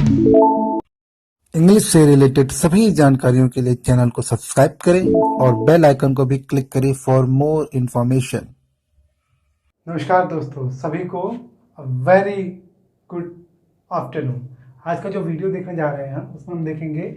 English से related सभी जानकारियों के लिए चैनल को सब्सक्राइब करें और बेल आइकन को भी क्लिक करें फॉर मोर इन्फॉर्मेशन। नमस्कार दोस्तों, सभी को वेरी गुड आफ्टरनून। आज का जो वीडियो देखने जा रहे हैं उसमें हम देखेंगे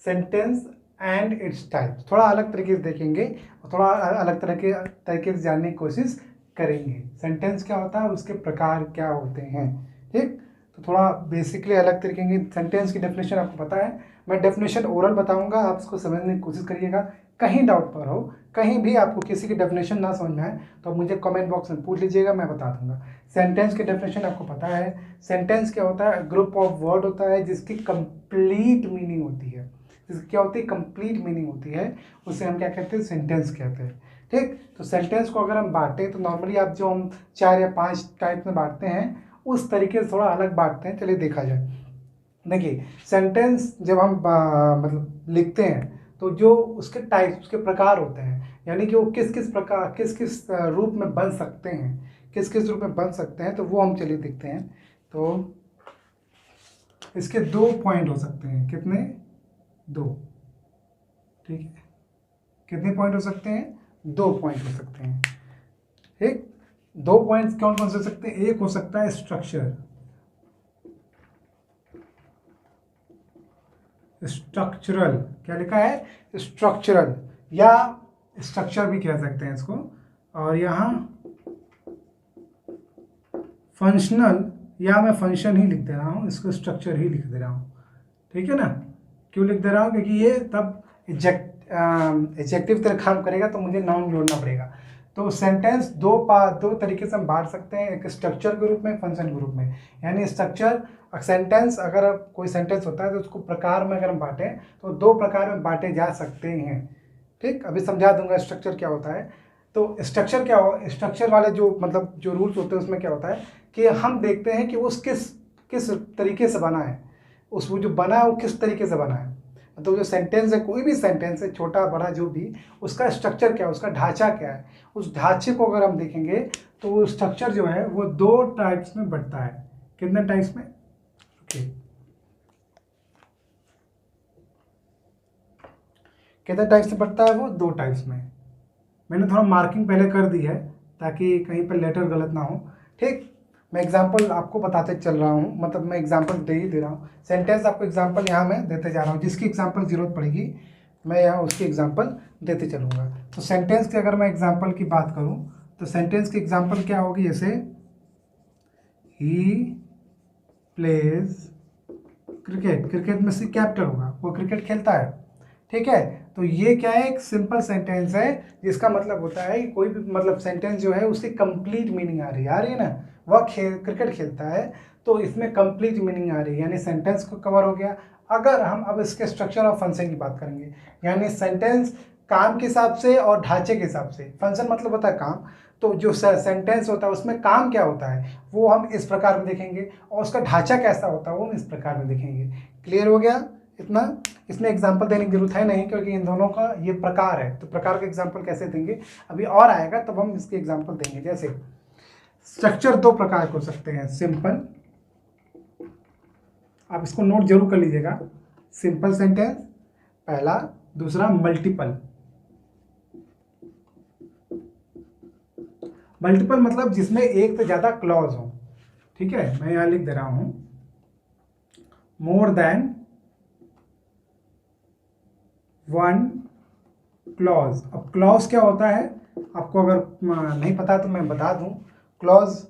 सेंटेंस एंड इट्स टाइप्स। थोड़ा अलग तरीके से देखेंगे और थोड़ा अलग तरीके से जानने की कोशिश करेंगे। सेंटेंस क्या होता है, उसके प्रकार क्या होते हैं। ठीक, तो थोड़ा बेसिकली अलग तरीके की सेंटेंस की डेफिनेशन आपको पता है। मैं डेफिनेशन ओरल बताऊंगा, आप इसको समझने की कोशिश करिएगा। कहीं डाउट पर हो, कहीं भी आपको किसी की डेफिनेशन ना समझ में आए तो मुझे कमेंट बॉक्स में पूछ लीजिएगा, मैं बता दूंगा। सेंटेंस की डेफिनेशन आपको पता है। सेंटेंस क्या होता है, ग्रुप ऑफ वर्ड होता है जिसकी कंप्लीट मीनिंग होती है। जिसकी क्या होती है, कंप्लीट मीनिंग होती है, उसे हम क्या कहते हैं, सेंटेंस कहते हैं। ठीक, तो सेंटेंस को अगर हम बांटें तो नॉर्मली आप जो हम 4 या 5 टाइप में बांटते हैं उस तरीके से थोड़ा अलग बांटते हैं। चलिए देखा जाए। देखिए, सेंटेंस जब हम मतलब लिखते हैं तो जो उसके टाइप, उसके प्रकार होते हैं, यानी कि वो किस किस प्रकार, किस किस रूप में बन सकते हैं, किस किस रूप में बन सकते हैं, तो वो हम चलिए देखते हैं। तो इसके 2 पॉइंट हो सकते हैं। कितने? 2। ठीक है, कितने पॉइंट हो सकते हैं? 2 पॉइंट हो सकते हैं। ठीक, 2 पॉइंट्स कौन कौन से हो सकते हैं? एक हो सकता है स्ट्रक्चर। स्ट्रक्चरल, क्या लिखा है? स्ट्रक्चरल, या स्ट्रक्चर भी कह सकते हैं इसको। और यहाँ फंक्शनल, या मैं फंक्शन ही लिख दे रहा हूँ, इसको स्ट्रक्चर ही लिख दे रहा हूँ। ठीक है ना? क्यों लिख दे रहा हूँ? क्योंकि ये तब एडजेक्टिव तरह काम करेगा तो मुझे नाउन जोड़ना पड़ेगा। तो सेंटेंस दो तरीके से हम बांट सकते हैं, एक स्ट्रक्चर के रूप में, फंक्शन के रूप में। यानी स्ट्रक्चर सेंटेंस, अगर कोई सेंटेंस होता है तो उसको प्रकार में अगर हम बांटें तो 2 प्रकार में बांटे जा सकते हैं। ठीक, अभी समझा दूंगा स्ट्रक्चर क्या होता है। तो स्ट्रक्चर क्या हो, स्ट्रक्चर वाले जो मतलब जो रूल्स होते हैं उसमें क्या होता है कि हम देखते हैं कि उस किस किस तरीके से बना है, उस वो जो बना है वो किस तरीके से बना है। तो जो सेंटेंस है, कोई भी सेंटेंस है, छोटा बड़ा जो भी, उसका स्ट्रक्चर क्या है, उसका ढांचा क्या है, उस ढांचे को अगर हम देखेंगे तो वो स्ट्रक्चर जो है वो 2 टाइप्स में बढ़ता है। कितने टाइप्स में? ओके, कितने टाइप्स से बढ़ता है वो? 2 टाइप्स में। मैंने थोड़ा मार्किंग पहले कर दी है ताकि कहीं पर लेटर गलत ना हो। ठीक, मैं एग्जांपल आपको बताते चल रहा हूँ, मतलब मैं एग्जांपल दे ही दे रहा हूँ। सेंटेंस आपको एग्जांपल यहाँ मैं देते जा रहा हूँ, जिसकी एग्जांपल ज़रूरत पड़ेगी मैं यहाँ उसकी एग्जांपल देते चलूँगा। तो सेंटेंस की अगर मैं एग्जांपल की बात करूँ तो सेंटेंस की एग्जांपल क्या होगी? जैसे ही प्लेज क्रिकेट। क्रिकेट में से कैप्टन होगा, वो क्रिकेट खेलता है। ठीक है, तो ये क्या है? एक सिंपल सेंटेंस है जिसका मतलब होता है कि कोई भी मतलब सेंटेंस जो है उसकी कंप्लीट मीनिंग आ रही है ना। वह क्रिकेट खेलता है तो इसमें कंप्लीट मीनिंग आ रही है, यानी सेंटेंस को कवर हो गया। अगर हम अब इसके स्ट्रक्चर और फंक्शन की बात करेंगे, यानी सेंटेंस काम के हिसाब से और ढांचे के हिसाब से। फंक्शन मतलब होता है काम, तो जो सेंटेंस होता है उसमें काम क्या होता है वो हम इस प्रकार में देखेंगे, और उसका ढांचा कैसा होता है वो हम इस प्रकार में देखेंगे। क्लियर हो गया इतना? इसमें एग्जाम्पल देने की जरूरत है नहीं, क्योंकि इन दोनों का ये प्रकार है, तो प्रकार का एग्जाम्पल कैसे देंगे अभी और आएगा, तब हम इसके एग्जाम्पल देंगे। जैसे स्ट्रक्चर 2 प्रकार के हो सकते हैं। सिंपल, आप इसको नोट जरूर कर लीजिएगा। सिंपल सेंटेंस पहला, दूसरा मल्टीपल। मल्टीपल मतलब जिसमें एक से ज्यादा क्लॉज हो। ठीक है, मैं यहां लिख दे रहा हूं मोर देन 1 क्लॉज। अब क्लॉज क्या होता है आपको अगर नहीं पता तो मैं बता दूं। क्लॉज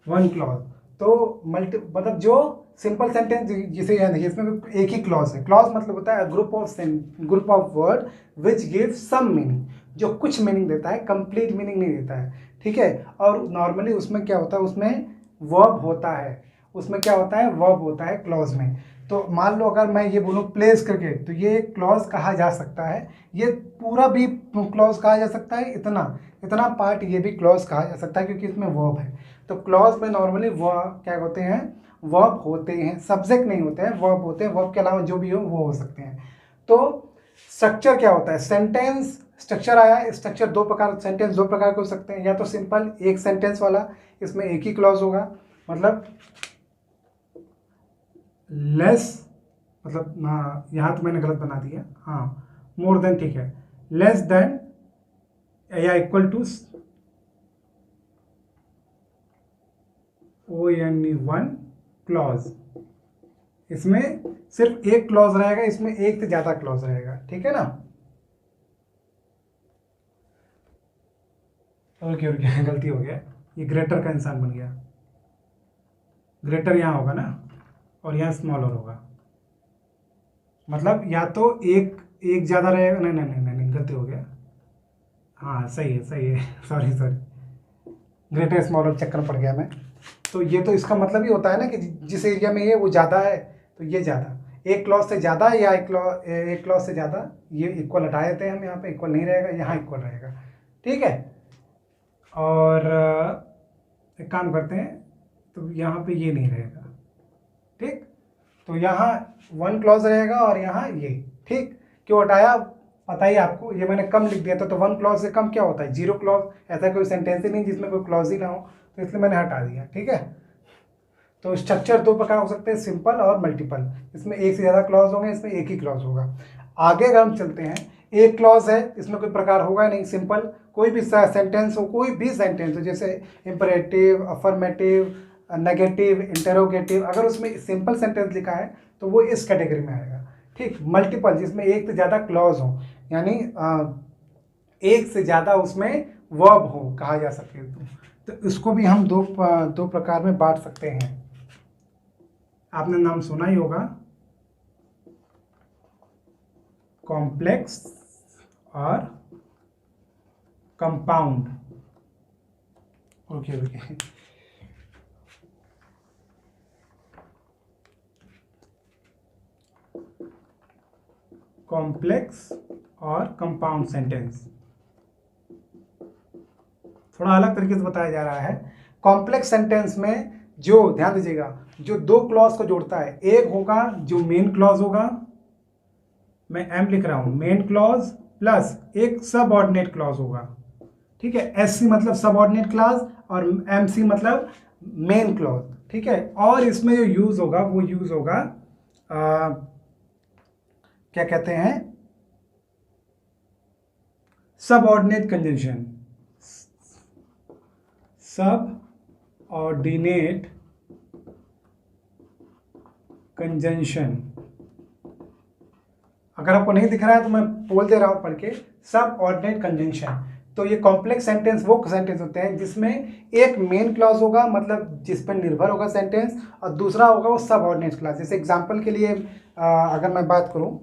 वन क्लॉज, तो मल्टी मतलब जो सिंपल सेंटेंस जिसे याद है, इसमें एक ही क्लॉज है। क्लॉज मतलब होता है group of word which give some meaning, जो कुछ मीनिंग देता है, कंप्लीट मीनिंग नहीं देता है। ठीक है, और नॉर्मली उसमें क्या होता है, उसमें वर्ब होता है। उसमें क्या होता है? वर्ब होता है क्लॉज में। तो मान लो अगर मैं ये बोलूँ प्लेस क्रिकेट, तो ये क्लॉज कहा जा सकता है। ये पूरा भी क्लॉज कहा जा सकता है, इतना इतना पार्ट ये भी क्लॉज कहा जा सकता है, क्योंकि इसमें वर्ब है। तो क्लॉज में नॉर्मली क्या होते हैं? वर्ब होते हैं, सब्जेक्ट नहीं होते हैं, वर्ब होते हैं। वर्ब के अलावा जो भी हो वो हो सकते हैं। तो स्ट्रक्चर क्या होता है, सेंटेंस स्ट्रक्चर आया, स्ट्रक्चर दो प्रकार, सेंटेंस दो प्रकार के हो सकते हैं, या तो सिंपल एक सेंटेंस वाला, इसमें एक ही क्लॉज होगा, मतलब लेस, मतलब यहाँ तो मैंने गलत बना दिया, हाँ मोर देन, ठीक है, लेस देन या इक्वल टू ONE 1 क्लॉज। इसमें सिर्फ एक क्लॉज रहेगा, इसमें एक से ज्यादा क्लॉज रहेगा, ठीक है ना। ओके गलती हो गया, ये ग्रेटर का इंसान बन गया, ग्रेटर यहाँ होगा ना और यहाँ स्मॉलर होगा, मतलब या तो एक ज़्यादा रहेगा, नहीं नहीं नहीं नहीं नहीं, गलती हो गया, हाँ सही है सही है सॉरी ग्रेटर स्मॉलर चक्कर पड़ गया मैं। तो ये तो इसका मतलब ही होता है ना कि जिस एरिया में ये वो ज़्यादा है तो ये ज़्यादा, एक क्लॉज से ज़्यादा या एक क्लॉज से ज़्यादा, ये इक्वल हटा देते हैं हम, यहाँ पे इक्वल नहीं रहेगा, यहाँ इक्वल रहेगा, ठीक है। और एक काम करते हैं, तो यहाँ पे ये नहीं रहेगा, ठीक, तो यहाँ 1 क्लॉज रहेगा और यहाँ ये, ठीक, क्यों हटाया पता ही आपको, ये मैंने कम लिख दिया था, तो 1 क्लॉज से कम क्या होता है 0 क्लॉज, ऐसा कोई सेंटेंस ही नहीं जिसमें कोई क्लॉज ही ना हो, तो इसलिए मैंने हटा दिया, ठीक है। तो स्ट्रक्चर दो प्रकार हो सकते हैं, सिंपल और मल्टीपल, इसमें एक से ज़्यादा क्लॉज होंगे, इसमें एक ही क्लॉज होगा। आगे अगर हम चलते हैं, एक क्लॉज है, इसमें कोई प्रकार होगा नहीं, सिंपल, कोई भी सेंटेंस हो, कोई भी सेंटेंस हो, जैसे इम्परेटिव, अफर्मेटिव, नेगेटिव, इंटरोगेटिव, अगर उसमें सिंपल सेंटेंस लिखा है तो वो इस कैटेगरी में आएगा, ठीक। मल्टीपल, जिसमें एक से ज़्यादा क्लॉज हो, यानी एक से ज़्यादा उसमें वर्ब हो, कहा जा सके, तो इसको भी हम दो प्रकार में बांट सकते हैं। आपने नाम सुना ही होगा, कॉम्प्लेक्स और कंपाउंड। ओके कॉम्प्लेक्स और कंपाउंड सेंटेंस थोड़ा अलग तरीके से बताया जा रहा है। कॉम्प्लेक्स सेंटेंस में जो, ध्यान दीजिएगा, जो दो क्लॉज को जोड़ता है, एक होगा जो मेन क्लॉज होगा, मैं एम लिख रहा हूं, मेन क्लॉज प्लस एक सबऑर्डिनेट क्लॉज होगा, ठीक है। SC मतलब सबऑर्डिनेट क्लॉज और MC मतलब मेन क्लॉज, ठीक है। और इसमें जो यूज होगा वो यूज होगा क्या कहते हैं, सबऑर्डिनेट कंजंक्शन, सबऑर्डिनेट कंजंक्शन। अगर आपको नहीं दिख रहा है तो मैं बोल दे रहा हूं पढ़ के, सबऑर्डिनेट कंजंक्शन। तो ये कॉम्प्लेक्स सेंटेंस वो सेंटेंस होते हैं जिसमें एक मेन क्लॉज होगा, मतलब जिस पर निर्भर होगा सेंटेंस, और दूसरा होगा वो सबऑर्डिनेट क्लॉज। जैसे एग्जांपल के लिए अगर मैं बात करूं,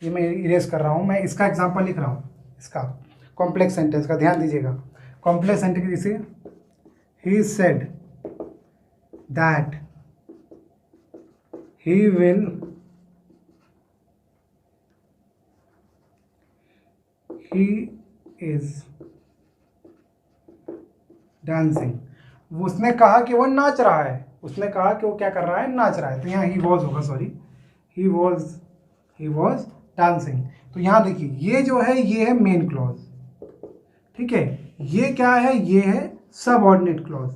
ये मैं इरेज कर रहा हूं, मैं इसका एग्जांपल लिख रहा हूं, इसका कॉम्प्लेक्स सेंटेंस का, ध्यान दीजिएगा। कॉम्प्लेक्स सेंटेंस जैसे he said that he will he is dancing। उसने कहा कि वो नाच रहा है, उसने कहा कि वो क्या कर रहा है, नाच रहा है, तो यहाँ he was होगा, सॉरी, he was dancing। तो यहाँ देखिए, ये जो है ये है मेन क्लॉज, ठीक है, ये क्या है, ये है सबऑर्डिनेट क्लॉज,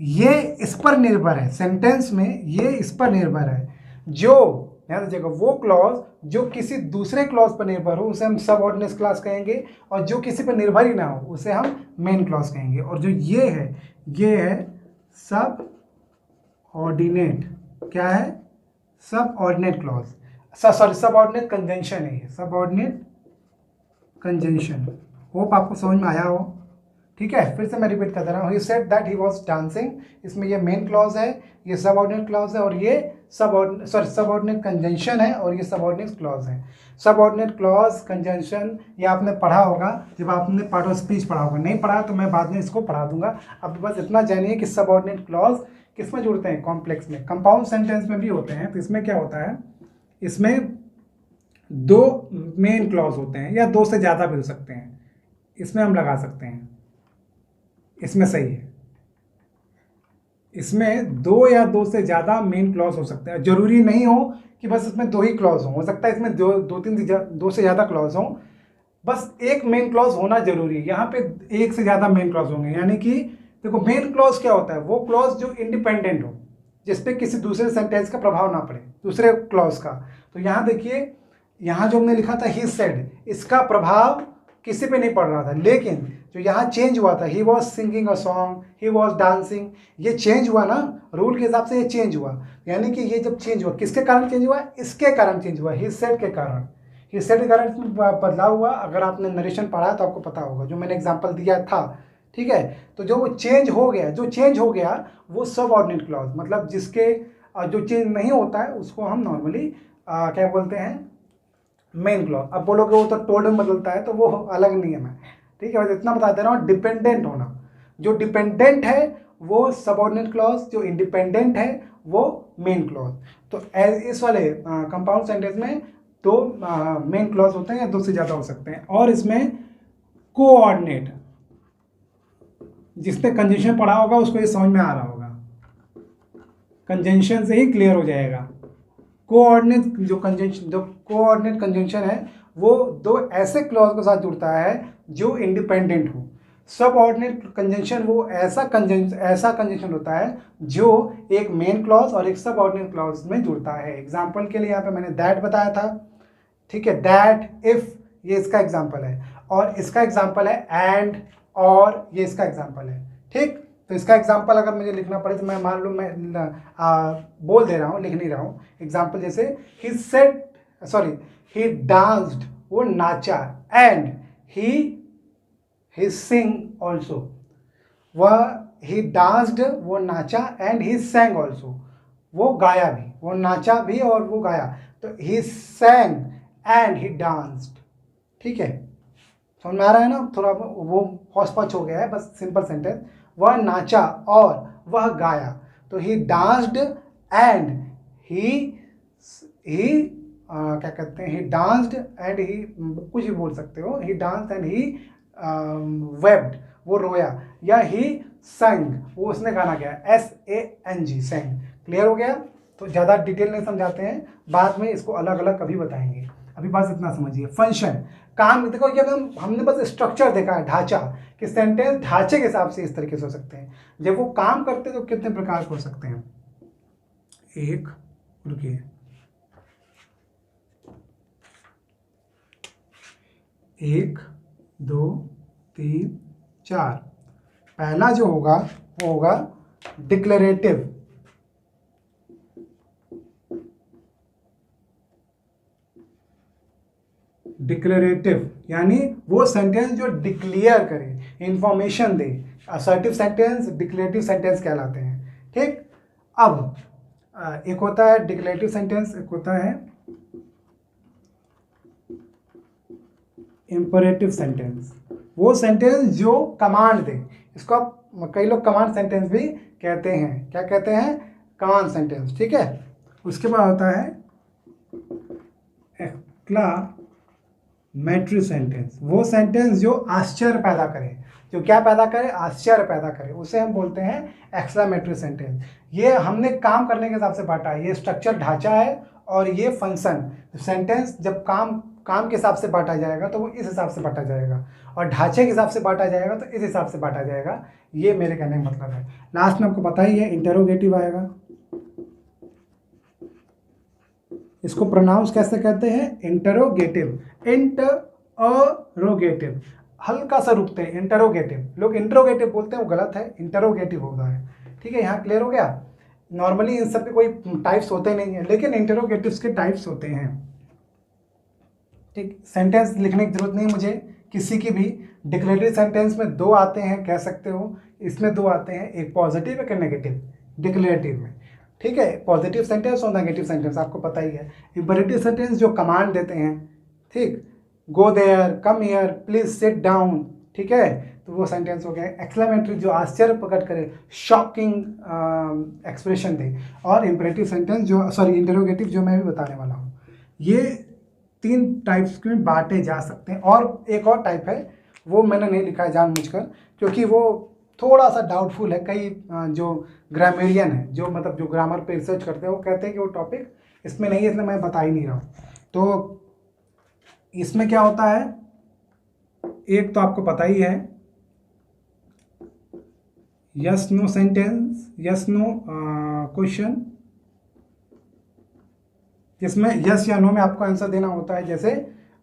ये इस पर निर्भर है, सेंटेंस में ये इस पर निर्भर है। जो, ध्यान दीजिएगा, वो क्लॉज जो किसी दूसरे क्लॉज पर निर्भर हो उसे हम सबऑर्डिनेट क्लॉज कहेंगे, और जो किसी पर निर्भर ही ना हो उसे हम मेन क्लॉज कहेंगे। और जो ये है सबऑर्डिनेट, क्या है, subordinate clause, sorry subordinate conjunction है, ये सबऑर्डिनेट कंजंक्शन। होप आपको समझ में आया हो, ठीक है। फिर से मैं रिपीट कर दे रहा हूँ, he said that he was dancing, इसमें ये मेन क्लॉज है, ये सबऑर्डिनेट क्लॉज है, और ये सबऑर्डिनेट कंजंक्शन है, और ये सबऑर्डिनेट क्लॉज है। सबऑर्डिनेट क्लॉज कंजंक्शन ये आपने पढ़ा होगा जब आपने पार्ट ऑफ स्पीच पढ़ा होगा, नहीं पढ़ा तो मैं बाद में इसको पढ़ा दूंगा। अब बस इतना जानिए कि सबऑर्डिनेट क्लॉज किस में जुड़ते हैं, कॉम्प्लेक्स में, कंपाउंड सेंटेंस में भी होते हैं। तो इसमें क्या होता है, इसमें दो मेन क्लॉज होते हैं, या दो से ज़्यादा भी हो सकते हैं, इसमें हम लगा सकते हैं, इसमें सही है, इसमें दो या दो से ज़्यादा मेन क्लॉज हो सकते हैं। जरूरी नहीं हो कि बस इसमें दो ही क्लॉज हो सकता है इसमें दो से ज़्यादा क्लॉज हो, बस एक मेन क्लॉज होना जरूरी है। यहाँ पे एक से ज़्यादा मेन क्लॉज होंगे, यानी कि देखो मेन क्लॉज क्या होता है, वो क्लॉज जो इंडिपेंडेंट हो, जिसपे किसी दूसरे सेंटेंस का प्रभाव ना पड़े दूसरे क्लॉज का। तो यहाँ देखिए, यहाँ जो हमने लिखा था ही सेड, इसका प्रभाव किसी पे नहीं पड़ रहा था, लेकिन जो यहाँ चेंज हुआ था, he was singing a song, he was dancing, ये चेंज हुआ ना, रूल के हिसाब से ये चेंज हुआ। यानी कि ये जब चेंज हुआ, किसके कारण चेंज हुआ, इसके कारण चेंज हुआ, ही सेड के कारण। ही सेड के कारण इसमें बदलाव हुआ। अगर आपने नरेशन पढ़ा है तो आपको पता होगा, जो मैंने एग्जाम्पल दिया था, ठीक है। तो जो वो चेंज हो गया, जो चेंज हो गया वो सब ऑर्डिनेट क्लॉज, मतलब जिसके जो चेंज नहीं होता है उसको हम नॉर्मली क्या बोलते हैं, मेन क्लॉज। अब बोलोगे वो तो टोल्ड में बदलता है, तो वो अलग नियम है, ठीक है। बस इतना बता दे रहा हूँ, डिपेंडेंट होना, जो डिपेंडेंट है वो सबऑर्डिनेट क्लॉज, जो इंडिपेंडेंट है वो मेन क्लॉज। तो इस वाले कंपाउंड सेंटेंस में दो मेन क्लॉज होते हैं या दो से ज़्यादा हो सकते हैं। और इसमें कोऑर्डिनेट, जिसने कंजंक्शन पढ़ा होगा उसको ये समझ में आ रहा होगा, कंजंक्शन से ही क्लियर हो जाएगा। कोऑर्डिनेट जो कोऑर्डिनेट कंजंक्शन है वो दो ऐसे क्लॉज के साथ जुड़ता है जो इंडिपेंडेंट हो। सब ऑर्डिनेट कंजंक्शन वो ऐसा कंजंक्शन होता है जो एक मेन क्लॉज और एक सब ऑर्डिनेट क्लॉज में जुड़ता है। एग्जाम्पल के लिए यहाँ पे मैंने दैट बताया था, ठीक है, दैट, इफ, ये इसका एग्जाम्पल है। और इसका एग्जाम्पल है एंड, और ये इसका एग्जाम्पल है, ठीक। तो इसका एग्जाम्पल अगर मुझे लिखना पड़े तो मैं मान लो मैं बोल दे रहा हूँ, लिख नहीं रहा हूँ। एग्जाम्पल जैसे ही डांस्ड, वो नाचा, एंड ही सिंग ऑल्सो, वह ही डांस्ड, वो नाचा, एंड ही सैंग ऑल्सो, वो गाया भी, वो नाचा भी और वो गाया। तो ही सैंग एंड ही डांस्ड, ठीक है, समझ में आ रहा है ना। थोड़ा वो हौच-पौच हो गया है, बस सिंपल सेंटेंस। वह नाचा और वह गाया, तो ही डांस्ड एंड ही क्या कहते हैं, ही डांस्ड एंड ही, कुछ भी बोल सकते हो, ही डांस्ड एंड ही वेप्ड, वो रोया, या ही संग, वो उसने गाना गाया, SANG, संग। क्लियर हो गया। तो ज़्यादा डिटेल नहीं समझाते हैं, बाद में इसको अलग अलग कभी बताएंगे, अभी बस इतना समझिए। फंक्शन, काम, देखो ये हमने बस स्ट्रक्चर देखा है, ढांचा, कि सेंटेंस ढांचे के हिसाब से इस तरीके से हो सकते हैं। जब वो काम करते हैं तो कितने प्रकार के हो सकते हैं, एक, रुकिए, एक, दो, तीन, चार। पहला जो होगा वो होगा डिक्लेरेटिव। डिक्लेरेटिव यानी वो सेंटेंस जो डिक्लेयर करे, इंफॉर्मेशन दे। असर्टिव सेंटेंस, डिक्लेरेटिव सेंटेंस कहलाते हैं, ठीक। अब एक होता है डिक्लेरेटिव सेंटेंस, एक होता है इंपरेटिव सेंटेंस। वो सेंटेंस जो कमांड दे, इसको आप कई लोग कमांड सेंटेंस भी कहते हैं। क्या कहते हैं, कमांड सेंटेंस, ठीक है। उसके बाद होता है एक्सक्लामेटरी सेंटेंस, वो सेंटेंस जो आश्चर्य पैदा करे, जो क्या पैदा करे, आश्चर्य पैदा करे, उसे हम बोलते हैं एक्सक्लामेटरी सेंटेंस। ये हमने काम करने के हिसाब से बांटा है, ये स्ट्रक्चर ढांचा है और ये फंक्शन। सेंटेंस जब काम के हिसाब से बांटा जाएगा तो वो इस हिसाब से बांटा जाएगा, और ढांचे के हिसाब से बांटा जाएगा तो इस हिसाब से बांटा जाएगा। ये मेरे कहने का मतलब है। लास्ट में आपको पता ही है इंटरोगेटिव आएगा। इसको प्रोनाउंस कैसे कहते हैं, इंटरोगेटिव, इंटरोगेटिव, हल्का सा रुकते हैं, इंटरोगेटिव। लोग इंटरोगेटिव बोलते हैं, वो गलत है, इंटरोगेटिव होता है, ठीक है। यहाँ क्लियर हो गया। नॉर्मली इन सब के कोई टाइप्स होते नहीं है, लेकिन इंटरोगेटिव्स के टाइप्स होते हैं, ठीक। सेंटेंस लिखने की जरूरत नहीं मुझे किसी की भी। डिक्लेरेटिव सेंटेंस में दो आते हैं, कह सकते हो, इसमें दो आते हैं, एक पॉजिटिव एक नेगेटिव डिक्लेरेटिव में, ठीक है। पॉजिटिव सेंटेंस और नेगेटिव सेंटेंस आपको पता ही है। इंपरेटिव सेंटेंस जो कमांड देते हैं, ठीक, go there, come here, please sit down, ठीक है, तो वो सेंटेंस हो गया। एक्सक्लेमेटरी जो आश्चर्य प्रकट करे, शॉकिंग एक्सप्रेशन दे। और इंपरेटिव सेंटेंस जो, इंटरोगेटिव जो मैं भी बताने वाला हूँ। ये तीन टाइप्स में बांटे जा सकते हैं। और एक और टाइप है, वो मैंने नहीं लिखा है जानबूझकर, क्योंकि वो थोड़ा सा डाउटफुल है। कई जो ग्रामेरियन है, जो मतलब जो ग्रामर पे रिसर्च करते हैं, वो कहते हैं कि वो टॉपिक इसमें नहीं है, इसलिए मैं बता ही नहीं रहा हूँ। तो इसमें क्या होता है, एक तो आपको पता ही है yes no sentence, yes no question, जिसमें यस या नो में आपको आंसर देना होता है। जैसे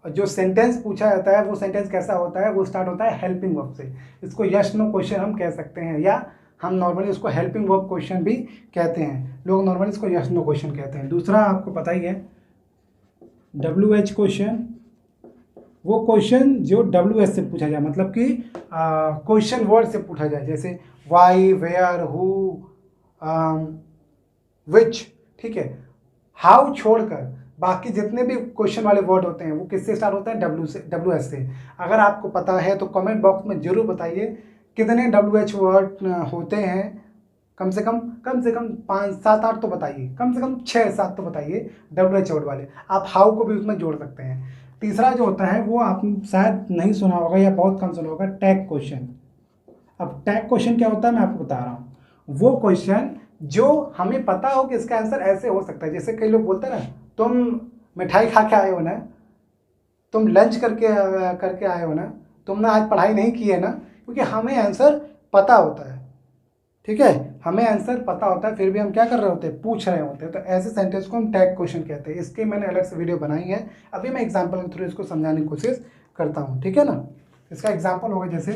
जो सेंटेंस पूछा जाता है वो सेंटेंस कैसा होता है, वो स्टार्ट होता है हेल्पिंग वर्ब से। इसको यस नो क्वेश्चन हम कह सकते हैं, या हम नॉर्मली उसको हेल्पिंग वर्ब क्वेश्चन भी कहते हैं। लोग नॉर्मली इसको यस नो क्वेश्चन कहते हैं। दूसरा आपको पता ही है WH क्वेश्चन, वो क्वेश्चन जो WH से पूछा जाए, मतलब कि क्वेश्चन वर्ड से पूछा जाए, जैसे वाई, वेयर, हु, विच, ठीक है। हाउ छोड़कर बाकी जितने भी क्वेश्चन वाले वर्ड होते हैं वो किससे स्टार्ट होते हैं, WH से। अगर आपको पता है तो कमेंट बॉक्स में जरूर बताइए कितने WH वर्ड होते हैं। कम से कम 5, 7, 8 तो बताइए, कम से कम 6, 7 तो बताइए WH वर्ड वाले। आप हाउ को भी उसमें जोड़ सकते हैं। तीसरा जो होता है वो आप शायद नहीं सुना होगा या बहुत कम सुना होगा, टैग क्वेश्चन। अब टैग क्वेश्चन क्या होता है मैं आपको बता रहा हूँ। वो क्वेश्चन जो हमें पता हो कि इसका आंसर ऐसे हो सकता है। जैसे कई लोग बोलते हैं ना, तुम मिठाई खा के आए हो ना, तुम लंच करके आए हो ना, तुमने आज पढ़ाई नहीं की है ना, क्योंकि हमें आंसर पता होता है, ठीक है। हमें आंसर पता होता है, फिर भी हम क्या कर रहे होते हैं, पूछ रहे होते हैं। तो ऐसे सेंटेंस को हम टैग क्वेश्चन कहते हैं। इसके मैंने अलग से वीडियो बनाई है, अभी मैं एग्जाम्पल के थ्रू इसको समझाने की कोशिश करता हूँ, ठीक है ना। इसका एग्जाम्पल होगा जैसे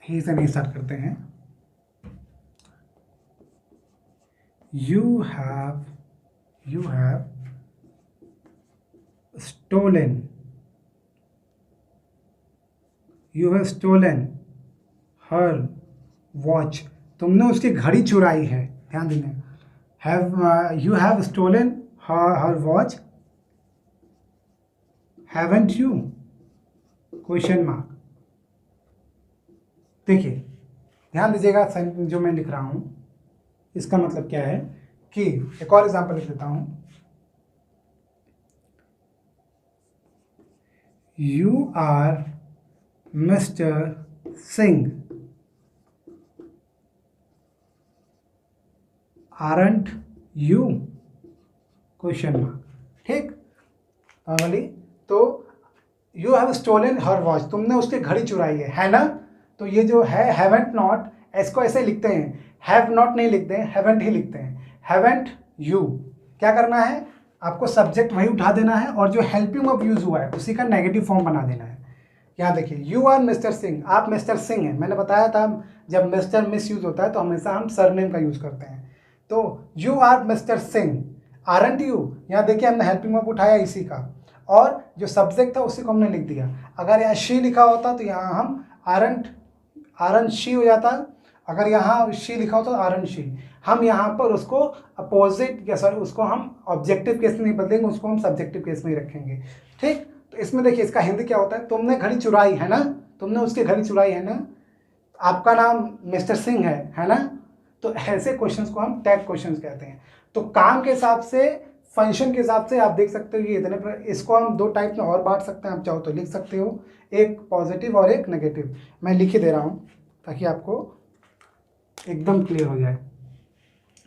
ही से नहीं स्टार्ट करते हैं। You have stolen her watch. तुमने उसकी घड़ी चुराई है, ध्यान देना। You have stolen her watch, haven't you, question mark. देखिए ध्यान दीजिएगा, जो मैं लिख रहा हूं इसका मतलब क्या है कि एक और एग्जांपल लिख देता हूं। You are mister Singh, aren't you, question mark, ठीक। नॉर्मली तो you have stolen her watch, तुमने उसकी घड़ी चुराई है ना। तो ये जो है हैवेंट नॉट, इसको ऐसे लिखते हैं, हैव नॉट नहीं लिखते हैं, हैवेंट ही लिखते हैं। हैवेंट यू, क्या करना है, आपको सब्जेक्ट वही उठा देना है और जो हेल्पिंग वर्ब यूज हुआ है उसी का नेगेटिव फॉर्म बना देना है। यहाँ देखिए, यू आर मिस्टर सिंह, आप मिस्टर सिंह हैं। मैंने बताया था जब मिस्टर मिस यूज होता है तो हमेशा हम सरनेम का यूज करते हैं। तो you are mister Singh, aren't you, यहाँ देखिए हमने हेल्पिंग वर्ब उठाया इसी का, और जो सब्जेक्ट था उसी को हमने लिख दिया। अगर यहाँ शी लिखा होता तो यहाँ हम आरंट शी हो जाता। अगर यहाँ शी लिखा होता तो आरंट शी। हम यहाँ पर उसको अपोजिट या सॉरी उसको हम ऑब्जेक्टिव केस में नहीं बदलेंगे, उसको हम सब्जेक्टिव केस में ही रखेंगे, ठीक। तो इसमें देखिए इसका हिंदी क्या होता है, तुमने घड़ी चुराई है ना, तुमने उसकी घड़ी चुराई है ना, आपका नाम मिस्टर सिंह है ना। तो ऐसे क्वेश्चंस को हम टैग क्वेश्चंस कहते हैं। तो काम के हिसाब से, फंक्शन के हिसाब से आप देख सकते हो ये इतने पर। इसको हम 2 टाइप में और बांट सकते हैं, आप चाहो तो लिख सकते हो, एक पॉजिटिव और एक नेगेटिव। मैं लिख ही दे रहा हूँ ताकि आपको एकदम क्लियर हो जाए।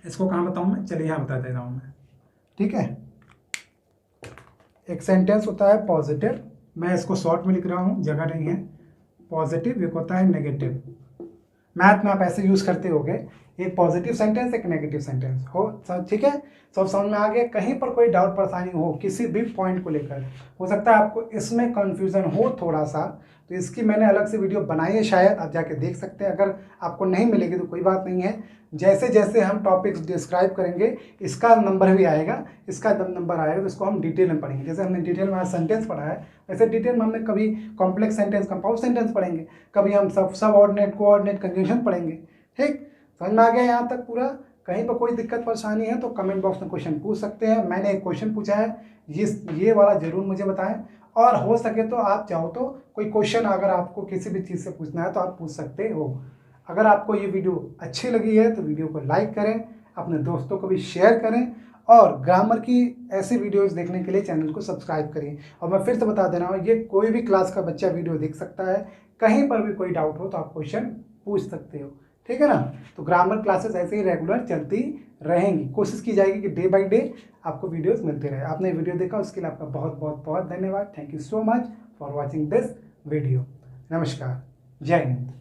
इसको कहाँ बताऊँ मैं, चलिए यहाँ बता दे रहा हूँ मैं, ठीक है। एक सेंटेंस होता है पॉजिटिव, मैं इसको शॉर्ट में लिख रहा हूँ, जगह नहीं है। पॉजिटिव, एक होता है नेगेटिव। मैथ में आप ऐसे यूज करते होगे, एक पॉजिटिव सेंटेंस एक नेगेटिव सेंटेंस हो, ठीक है। सब समझ में आ गया। कहीं पर कोई डाउट परेशानी हो किसी भी पॉइंट को लेकर, हो सकता है आपको इसमें कंफ्यूजन हो थोड़ा सा, तो इसकी मैंने अलग से वीडियो बनाई है, शायद आप जाके देख सकते हैं। अगर आपको नहीं मिलेगी तो कोई बात नहीं है, जैसे जैसे हम टॉपिक्स डिस्क्राइब करेंगे इसका नंबर भी आएगा, इसका नंबर आएगा तो इसको हम डिटेल में पढ़ेंगे। जैसे हमने डिटेल में आज सेंटेंस पढ़ा है, वैसे डिटेल में हमने कभी कॉम्प्लेक्स सेंटेंस, कंपाउंड सेंटेंस पढ़ेंगे, कभी हम सब ऑर्डिनेट, कोऑर्डिनेट, कंजंक्शन पढ़ेंगे, ठीक। समझ में आ गया यहाँ तक पूरा। कहीं पर कोई दिक्कत परेशानी है तो कमेंट बॉक्स में क्वेश्चन पूछ सकते हैं। मैंने एक क्वेश्चन पूछा है, ये वाला जरूर मुझे बताएं, और हो सके तो आप चाहो तो कोई क्वेश्चन अगर आपको किसी भी चीज़ से पूछना है तो आप पूछ सकते हो। अगर आपको ये वीडियो अच्छी लगी है तो वीडियो को लाइक करें, अपने दोस्तों को भी शेयर करें, और ग्रामर की ऐसे वीडियोस देखने के लिए चैनल को सब्सक्राइब करिए। और मैं फिर से बता दे रहा हूँ, ये कोई भी क्लास का बच्चा वीडियो देख सकता है, कहीं पर भी कोई डाउट हो तो आप क्वेश्चन पूछ सकते हो, ठीक है ना। तो ग्रामर क्लासेस ऐसे ही रेगुलर चलती रहेंगी, कोशिश की जाएगी कि डे बाय डे आपको वीडियोस मिलते रहे। आपने वीडियो देखा उसके लिए आपका बहुत बहुत बहुत धन्यवाद। Thank you so much for watching this video. नमस्कार, जय हिंद।